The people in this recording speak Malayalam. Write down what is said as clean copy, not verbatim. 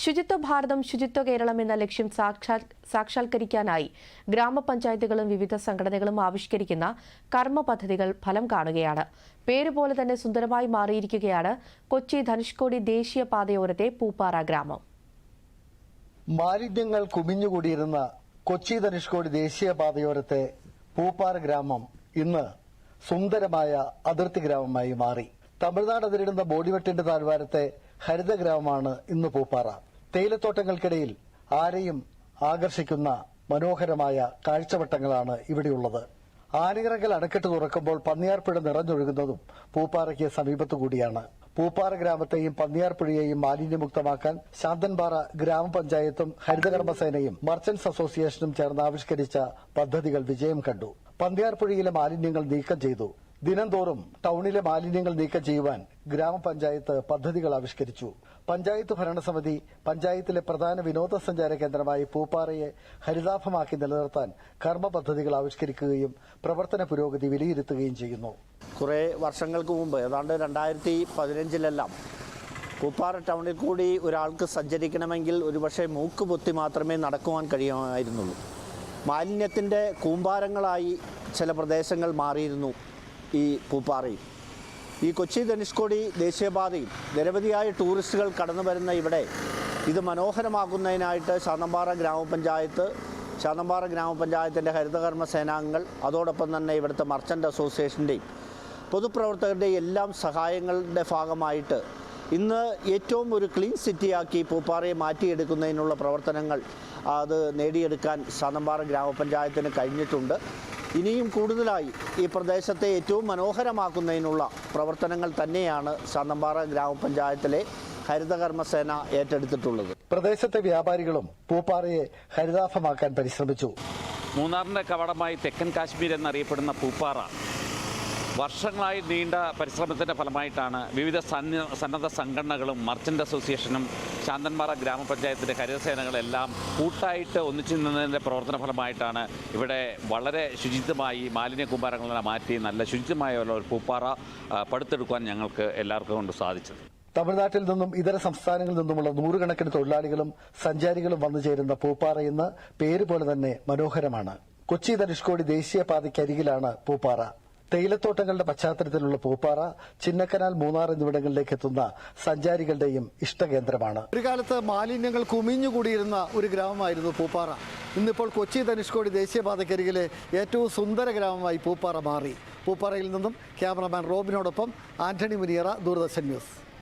ശുചിത്വ ഭാരതം ശുചിത്വ കേരളം എന്ന ലക്ഷ്യം സാക്ഷാത്കരിക്കാനായി ഗ്രാമപഞ്ചായത്തുകളും വിവിധ സംഘടനകളും ആവിഷ്കരിക്കുന്ന കർമ്മ പദ്ധതികൾ ഫലം കാണുകയാണ്. പേരുപോലെ തന്നെ സുന്ദരമായി മാറിയിരിക്കുകയാണ് കൊച്ചി ധനുഷ്കോടി ദേശീയപാതയോരത്തെ പൂപ്പാറ ഗ്രാമം. മാലിന്യങ്ങൾ കുമിഞ്ഞുകൂടിയിരുന്ന കൊച്ചി ധനുഷ്കോടി ദേശീയപാതയോരത്തെ പൂപ്പാറ ഗ്രാമം ഇന്ന് സുന്ദരമായ അതിർത്തി ഗ്രാമമായി മാറി. തമിഴ്നാട് അതിരിടുന്ന ബോഡിമെട്ടിന്റെ താഴ്വാരത്തെ ഹരിത ഗ്രാമമാണ് ഇന്ന് പൂപ്പാറ. തേയിലത്തോട്ടങ്ങൾക്കിടയിൽ ആരെയും ആകർഷിക്കുന്ന മനോഹരമായ കാഴ്ചവട്ടങ്ങളാണ് ഇവിടെയുള്ളത്. ആനയിറങ്കൽ അണക്കെട്ട് തുറക്കുമ്പോൾ പന്നിയാർപ്പുഴ നിറഞ്ഞൊഴുകുന്നതും പൂപ്പാറയ്ക്ക് സമീപത്തുകൂടിയാണ്. പൂപ്പാറ ഗ്രാമത്തെയും പന്നിയാർപ്പുഴയെയും മാലിന്യമുക്തമാക്കാൻ ശാന്തൻപാറ ഗ്രാമപഞ്ചായത്തും ഹരിതകർമ്മസേനയും മർച്ചന്റ്സ് അസോസിയേഷനും ചേർന്ന് ആവിഷ്കരിച്ച പദ്ധതികൾ വിജയം കണ്ടു. പന്നിയാർപ്പുഴയിലെ മാലിന്യങ്ങൾ നീക്കം ചെയ്തു. ദിനംതോറും ടൌണിലെ മാലിന്യങ്ങൾ നീക്കം ചെയ്യുവാൻ ഗ്രാമപഞ്ചായത്ത് പദ്ധതികൾ ആവിഷ്കരിച്ചു. പഞ്ചായത്ത് ഭരണസമിതി പഞ്ചായത്തിലെ പ്രധാന വിനോദസഞ്ചാര കേന്ദ്രമായി പൂപ്പാറയെ ഹരിതാഭമാക്കി നിലനിർത്താൻ കർമ്മ പദ്ധതികൾ ആവിഷ്കരിക്കുകയും പ്രവർത്തന പുരോഗതി വിലയിരുത്തുകയും ചെയ്യുന്നു. കുറേ വർഷങ്ങൾക്ക് മുമ്പ് ഏതാണ്ട് 2015 പൂപ്പാറ ടൗണിൽ കൂടി ഒരാൾക്ക് സഞ്ചരിക്കണമെങ്കിൽ ഒരുപക്ഷെ മൂക്ക് പൊത്തി മാത്രമേ നടക്കുവാൻ കഴിയുമായിരുന്നുള്ളൂ. മാലിന്യത്തിൻ്റെ കൂമ്പാരങ്ങളായി ചില പ്രദേശങ്ങൾ മാറിയിരുന്നു ഈ പൂപ്പാറയിൽ. ഈ കൊച്ചി ധനുഷ്കോടി ദേശീയപാതയിൽ നിരവധിയായ ടൂറിസ്റ്റുകൾ കടന്നു വരുന്ന ഇവിടെ ഇത് മനോഹരമാക്കുന്നതിനായിട്ട് ശാന്തൻപാറ ഗ്രാമപഞ്ചായത്തിൻ്റെ ഹരിതകർമ്മ സേനാംഗങ്ങൾ, അതോടൊപ്പം തന്നെ ഇവിടുത്തെ മർച്ചൻ്റ് അസോസിയേഷൻ്റെയും പൊതുപ്രവർത്തകരുടെയും എല്ലാം സഹായങ്ങളുടെ ഭാഗമായിട്ട് ഇന്ന് ഏറ്റവും ഒരു ക്ലീൻ സിറ്റിയാക്കി പൂപ്പാറയെ മാറ്റിയെടുക്കുന്നതിനുള്ള പ്രവർത്തനങ്ങൾ അത് നേടിയെടുക്കാൻ ശാന്തൻപാറ ഗ്രാമപഞ്ചായത്തിന് കഴിഞ്ഞിട്ടുണ്ട്. ഇനിയും കൂടുതലായി ഈ പ്രദേശത്തെ ഏറ്റവും മനോഹരമാക്കുന്നതിനുള്ള പ്രവർത്തനങ്ങൾ തന്നെയാണ് ശാന്തൻപാറ ഗ്രാമപഞ്ചായത്തിലെ ഹരിതകർമ്മസേന ഏറ്റെടുത്തിട്ടുള്ളത്. പ്രദേശത്തെ വ്യാപാരികളും പൂപ്പാറയെ ഹരിതാഭമാക്കാൻ പരിശ്രമിച്ചു. മൂന്നാറിൻ്റെ കവാടമായി തെക്കൻ കാശ്മീർ എന്നറിയപ്പെടുന്ന പൂപ്പാറ വർഷങ്ങളായി നീണ്ട പരിശ്രമത്തിൻ്റെ ഫലമായിട്ടാണ് വിവിധ സന്നദ്ധ സംഘടനകളും മർച്ചൻ്റ് അസോസിയേഷനും ശാന്തൻപാറ ഗ്രാമപഞ്ചായത്തിൻ്റെ ഹരിതസേനകളെല്ലാം കൂട്ടായിട്ട് ഒന്നിച്ചു നിന്നതിൻ്റെ പ്രവർത്തന ഫലമായിട്ടാണ് ഇവിടെ വളരെ ശുചിത്വമായി മാലിന്യ കൂമ്പാരങ്ങളെല്ലാം മാറ്റി നല്ല ശുചിത്വമായ ഒരു പൂപ്പാറ പടുത്തെടുക്കുവാൻ ഞങ്ങൾക്ക് എല്ലാവർക്കും കൊണ്ട് സാധിച്ചത്. തമിഴ്നാട്ടിൽ നിന്നും ഇതര സംസ്ഥാനങ്ങളിൽ നിന്നുമുള്ള നൂറുകണക്കിന് തൊഴിലാളികളും സഞ്ചാരികളും വന്നു ചേരുന്ന പൂപ്പാറ ഇന്ന് പേര് പോലെ തന്നെ മനോഹരമാണ്. കൊച്ചി ധനുഷ്കോടി ദേശീയപാതയ്ക്കരികിലാണ് പൂപ്പാറ. തേയിലത്തോട്ടങ്ങളുടെ പശ്ചാത്തലത്തിലുള്ള പൂപ്പാറ ചിന്നക്കനാൽ, മൂന്നാർ എന്നിവിടങ്ങളിലേക്ക് എത്തുന്ന സഞ്ചാരികളുടെയും ഇഷ്ടകേന്ദ്രമാണ്. ഒരു കാലത്ത് മാലിന്യങ്ങൾ കുമിഞ്ഞുകൂടിയിരുന്ന ഒരു ഗ്രാമമായിരുന്നു പൂപ്പാറ. ഇന്നിപ്പോൾ കൊച്ചി ധനുഷ്കോടി ദേശീയപാതയ്ക്കരികിലെ ഏറ്റവും സുന്ദര ഗ്രാമമായി പൂപ്പാറ മാറി. പൂപ്പാറയിൽ നിന്നും ക്യാമറമാൻ റോബിനോടൊപ്പം ആന്റണി മുനിയറ, ദൂരദർശൻ ന്യൂസ്.